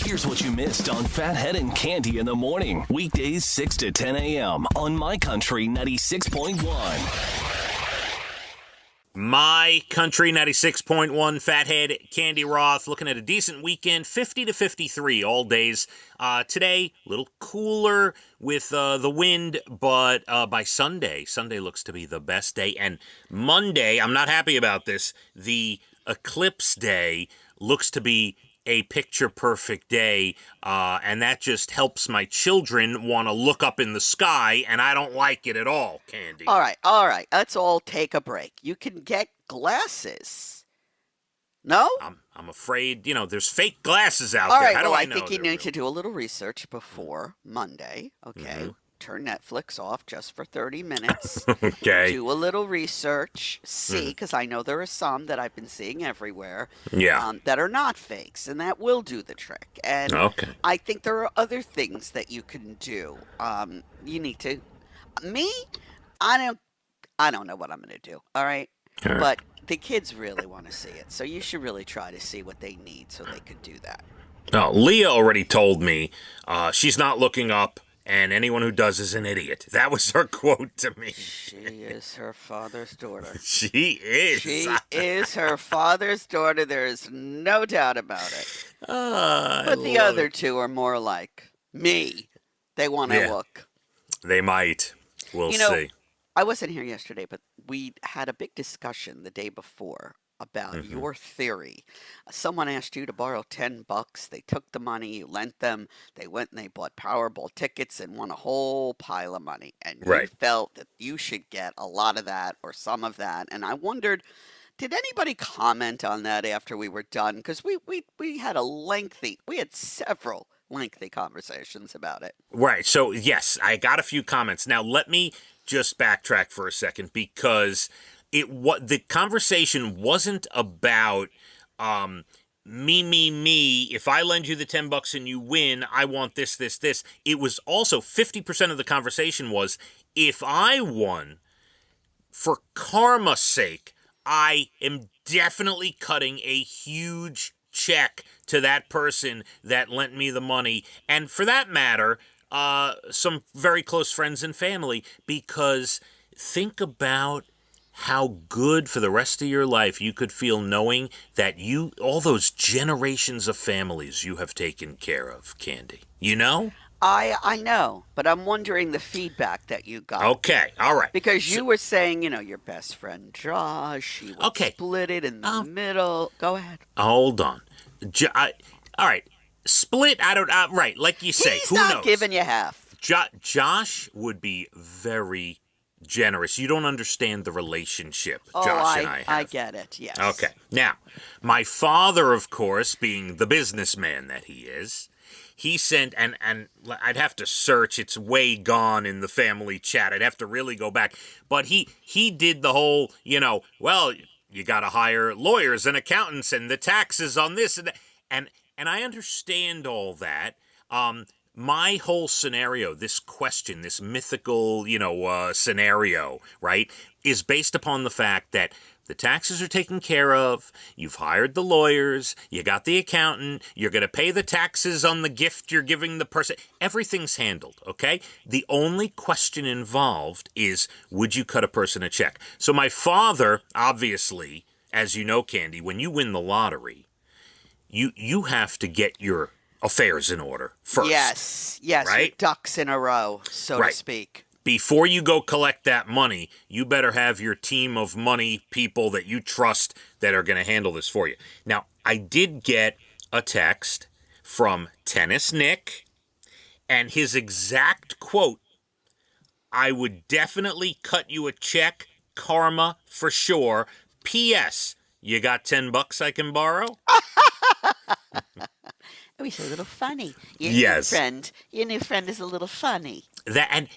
Here's what you missed on Phathead and Cande in the morning. Weekdays 6 to 10 a.m. on My Country 96.1. My Country 96.1, Phathead, Cande Roth, looking at a decent weekend, 50 to 53 all days. Today, a little cooler with the wind, but by Sunday looks to be the best day. And Monday, I'm not happy about this, the eclipse day looks to be a picture-perfect day, and that just helps my children want to look up in the sky, and I don't like it at all, Cande. All right. Let's all take a break. You can get glasses. No? I'm afraid, there's fake glasses out All there. right, How do I I know think you they're need to real? do a little research before Monday, okay? Turn Netflix off just for 30 minutes. Okay. Do a little research, see, because I know there are some that I've been seeing everywhere that are not fakes, and that will do the trick. And I think there are other things that you can do. You need to. Me, I don't know what I'm going to do, all right? But the kids really want to see it, so you should really try to see what they need so they could do that. No, Leah already told me she's not looking up, and anyone who does is an idiot. That was her quote to me. She is her father's daughter. She is. She is her father's daughter. There is no doubt about it. But the other two are more like me. They want to look. They might. We'll see. I wasn't here yesterday, but we had a big discussion the day before about your theory. Someone asked you to borrow $10. They took the money, you lent them. They went and they bought Powerball tickets and won a whole pile of money. And you felt that you should get a lot of that or some of that. And I wondered, did anybody comment on that after we were done? Because we had several lengthy conversations about it. Right. So, yes, I got a few comments. Now, let me just backtrack for a second, because the conversation wasn't about me. If I lend you the $10 and you win, I want this. It was also 50% of the conversation was, if I won, for karma's sake, I am definitely cutting a huge check to that person that lent me the money. And for that matter, some very close friends and family, because think about how good for the rest of your life you could feel knowing that all those generations of families you have taken care of, Cande. You know? I know, but I'm wondering the feedback that you got. Okay, all right. Because you were saying, your best friend Josh, he would split it in the middle. Go ahead. Hold on. All right. Split, I don't, right, like you say, who knows? He's not giving you half. Josh would be very generous. You don't understand the relationship Josh and I have. I get it, yes. Okay. Now, my father, of course, being the businessman that he is, he sent, and I'd have to search, it's way gone in the family chat. I'd have to really go back. But he did the whole, well, you got to hire lawyers and accountants and the taxes on this and that. And I understand all that. My whole scenario, this question, this mythical, scenario, right, is based upon the fact that the taxes are taken care of, you've hired the lawyers, you got the accountant, you're going to pay the taxes on the gift you're giving the person. Everything's handled, okay? The only question involved is, would you cut a person a check? So my father, obviously, as you know, Cande, when you win the lottery, you have to get your affairs in order first. Yes, right? Your ducks in a row, so to speak. Before you go collect that money, you better have your team of money people that you trust that are going to handle this for you. Now, I did get a text from Tennis Nick, and his exact quote, I would definitely cut you a check, karma for sure. P.S. You got $10 I can borrow? Oh, he's a little funny. Your new friend is a little funny.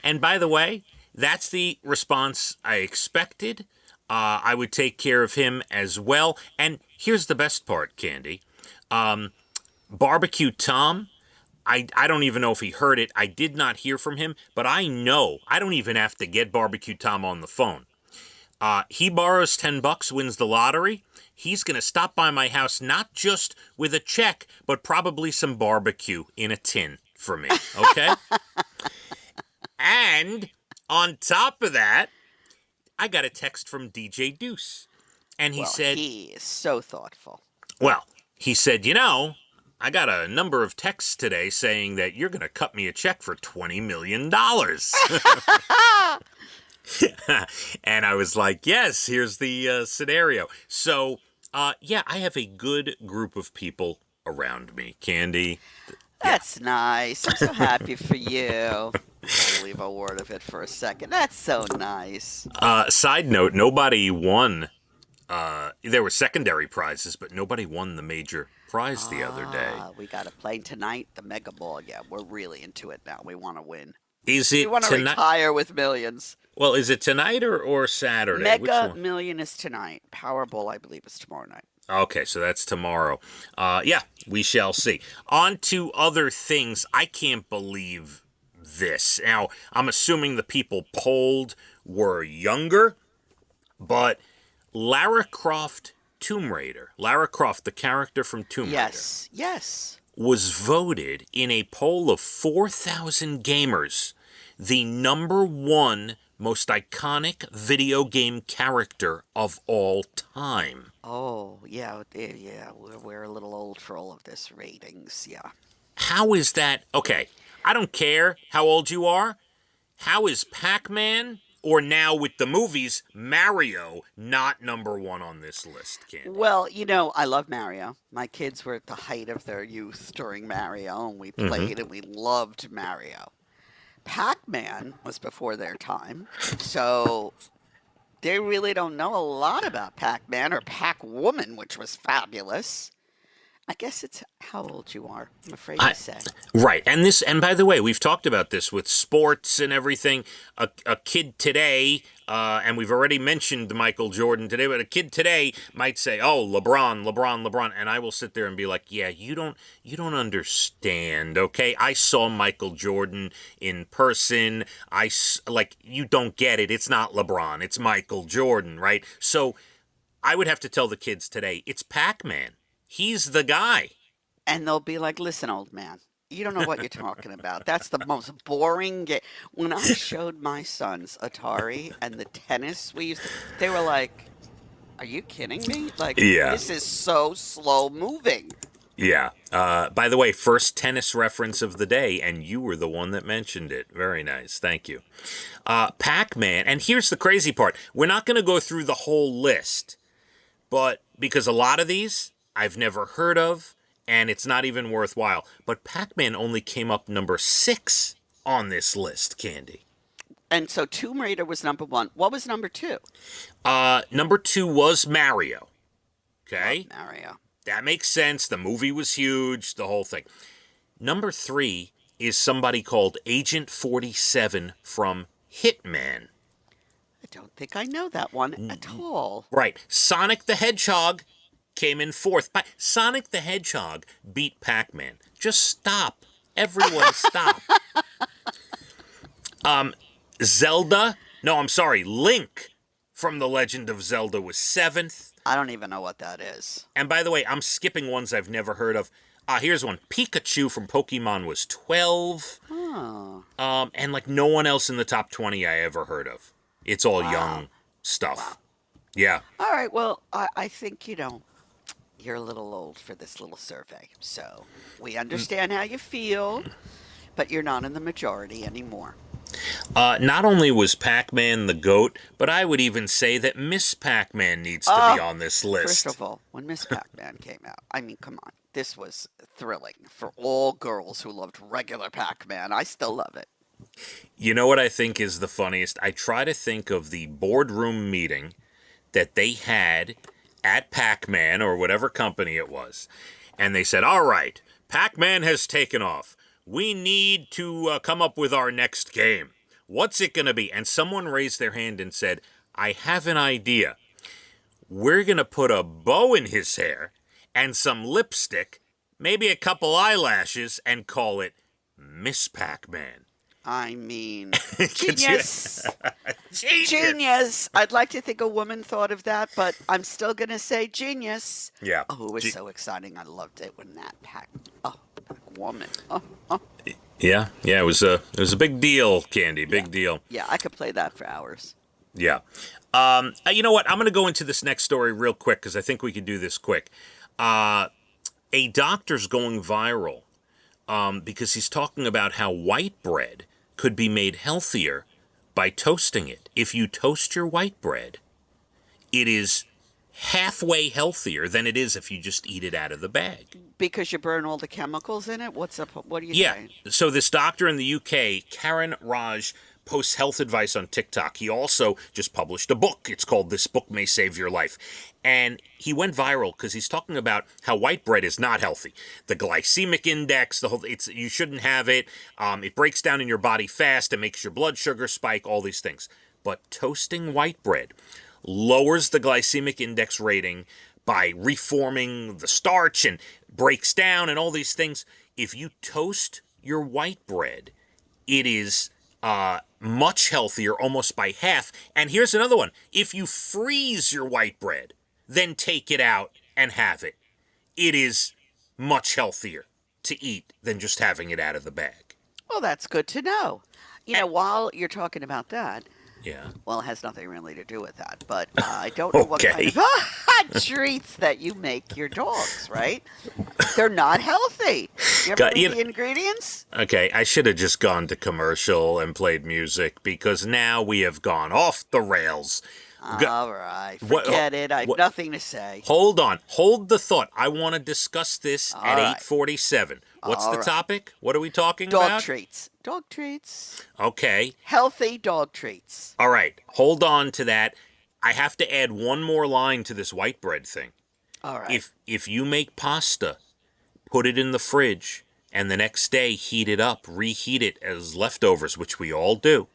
And by the way, that's the response I expected. I would take care of him as well. And here's the best part, Cande. Barbecue Tom, I don't even know if he heard it. I did not hear from him, but I know I don't even have to get Barbecue Tom on the phone. He borrows $10, wins the lottery. He's going to stop by my house not just with a check, but probably some barbecue in a tin for me, okay? And on top of that, I got a text from DJ Deuce. And he said... he is so thoughtful. Well, he said, I got a number of texts today saying that you're going to cut me a check for $20 million. And I was like, yes, here's the scenario. So, I have a good group of people around me. Cande. That's nice. I'm so happy for you. I'll leave a word of it for a second. That's so nice. Side note, nobody won. There were secondary prizes, but nobody won the major prize the other day. We got a plane tonight, the Mega Ball. Yeah, we're really into it now. We want to win. Is it we want to retire with millions. Well, is it tonight or Saturday? Mega Million is tonight. Powerball, I believe, is tomorrow night. Okay, so that's tomorrow. We shall see. On to other things. I can't believe this. Now, I'm assuming the people polled were younger, but Lara Croft Tomb Raider, Lara Croft, the character from Tomb Raider. Yes. Was voted in a poll of 4,000 gamers the number one most iconic video game character of all time. Oh, yeah, we're a little old for all of this ratings, yeah. How is that? Okay, I don't care how old you are. How is Pac-Man, or now with the movies, Mario, not number one on this list, Cande? Well, I love Mario. My kids were at the height of their youth during Mario, and we played and we loved Mario. Pac-Man was before their time, so they really don't know a lot about Pac-Man or Pac-Woman, which was fabulous. I guess it's how old you are, I'm afraid to say. Right. And by the way, we've talked about this with sports and everything. A kid today, and we've already mentioned Michael Jordan today, but a kid today might say, oh, LeBron. And I will sit there and be like, yeah, you don't understand, okay? I saw Michael Jordan in person. You don't get it. It's not LeBron. It's Michael Jordan, right? So I would have to tell the kids today, it's Pac-Man. He's the guy. And they'll be like, listen, old man, you don't know what you're talking about. That's the most boring game. When I showed my sons Atari and the tennis we used to, they were like, are you kidding me? This is so slow moving. Yeah. By the way, first tennis reference of the day, and you were the one that mentioned it. Very nice. Thank you. Pac-Man, and here's the crazy part. We're not going to go through the whole list, but because a lot of these I've never heard of, and it's not even worthwhile. But Pac-Man only came up number 6 on this list, Cande. And so Tomb Raider was number 1. What was number 2? Number 2 was Mario. Okay? Mario. That makes sense. The movie was huge, the whole thing. Number 3 is somebody called Agent 47 from Hitman. I don't think I know that one at all. Right. Sonic the Hedgehog came in 4th. Sonic the Hedgehog beat Pac-Man. Just stop. Everyone stop. Link from The Legend of Zelda was 7th. I don't even know what that is. And by the way, I'm skipping ones I've never heard of. Here's one. Pikachu from Pokemon was 12. Oh. And no one else in the top 20 I ever heard of. It's all young stuff. Wow. Yeah. All right, well, I think, you're a little old for this little survey. So we understand how you feel, but you're not in the majority anymore. Not only was Pac-Man the GOAT, but I would even say that Miss Pac-Man needs to be on this list. First of all, when Miss Pac-Man came out, I mean, come on. This was thrilling for all girls who loved regular Pac-Man. I still love it. You know what I think is the funniest? I try to think of the boardroom meeting that they had at Pac-Man or whatever company it was. And they said, all right, Pac-Man has taken off. We need to come up with our next game. What's it going to be? And someone raised their hand and said, I have an idea. We're going to put a bow in his hair and some lipstick, maybe a couple eyelashes, and call it Miss Pac-Man. I mean, Could you- genius. Genius. I'd like to think a woman thought of that, but I'm still going to say genius. Yeah. Oh, it was so exciting. I loved it when that pack woman. Oh. Yeah. It was a big deal, Candy. Big deal. Yeah, I could play that for hours. Yeah. You know what? I'm going to go into this next story real quick because I think we can do this quick. A doctor's going viral because he's talking about how white bread could be made healthier by toasting it. If you toast your white bread, it is halfway healthier than it is if you just eat it out of the bag. Because you burn all the chemicals in it? What's up? What are you saying? So this doctor in the UK, Karen Raj, posts health advice on TikTok. He also just published a book. It's called This Book May Save Your Life. And he went viral because he's talking about how white bread is not healthy. The glycemic index, you shouldn't have it. It breaks down in your body fast. It makes your blood sugar spike, all these things. But toasting white bread lowers the glycemic index rating by reforming the starch and breaks down and all these things. If you toast your white bread, it is much healthier, almost by half. And here's another one. If you freeze your white bread, then take it out and have it, it is much healthier to eat than just having it out of the bag. Well, that's good to know. While you're talking about that, Yeah. well, it has nothing really to do with that, but I don't know what kind of treats that you make your dogs, right? They're not healthy. You ever read the ingredients? Okay, I should have just gone to commercial and played music because now we have gone off the rails. All right, forget it. I have nothing to say. Hold on. Hold the thought. I want to discuss this at right. 8:47. What's All the right. topic? What are we talking about? Dog treats. Dog treats. Okay. Healthy dog treats. All right. Hold on to that. I have to add one more line to this white bread thing. All right. If you make pasta, put it in the fridge, and the next day heat it up, reheat it as leftovers, which we all do.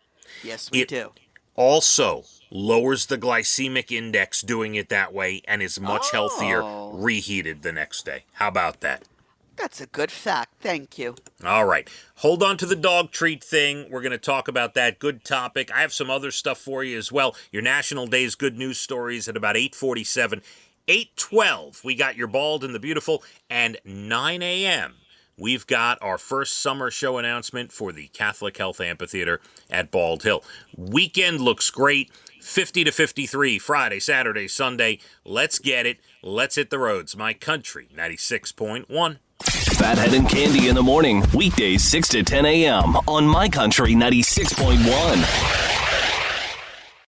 Yes, we do. Also lowers the glycemic index doing it that way and is much healthier reheated the next day. How about that? That's a good fact. Thank you. All right. Hold on to the dog treat thing. We're going to talk about that. Good topic. I have some other stuff for you as well. Your National Day's good news stories at about 8:47. 8:12, we got Your Bald and the Beautiful. And 9 a.m., we've got our first summer show announcement for the Catholic Health Amphitheater at Bald Hill. Weekend looks great. 50 to 53, Friday, Saturday, Sunday. Let's get it. Let's hit the roads. My Country, 96.1. Phathead and Cande in the morning, weekdays 6 to 10 a.m. on My Country 96.1.